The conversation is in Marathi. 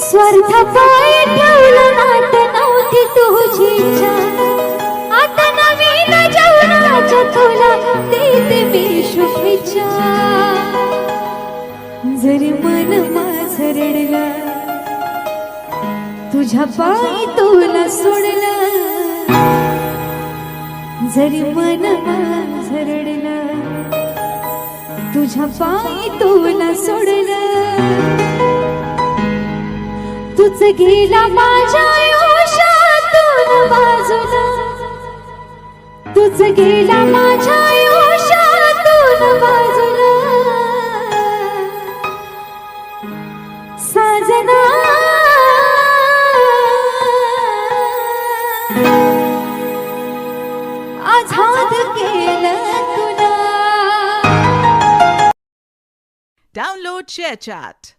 स्वार्थ पाय ठेवलं नाट नव्हती तुझी इच्छा, आता नवीन जेवणाच्या तुला देते मी शुभेच्छा. जरी मन माझं रडलं, तुझ्या पायी तुला सोडलं. जरी मन माझं रडलं, तुझ्या पायी तुला सोडलं. तुझ गेला माझ्या आयुष्यातून बाजूला, तुझ गेला माझ्या आयुष्यातून बाजूला. साजना आझाद केलं तुला. Download ShareChat.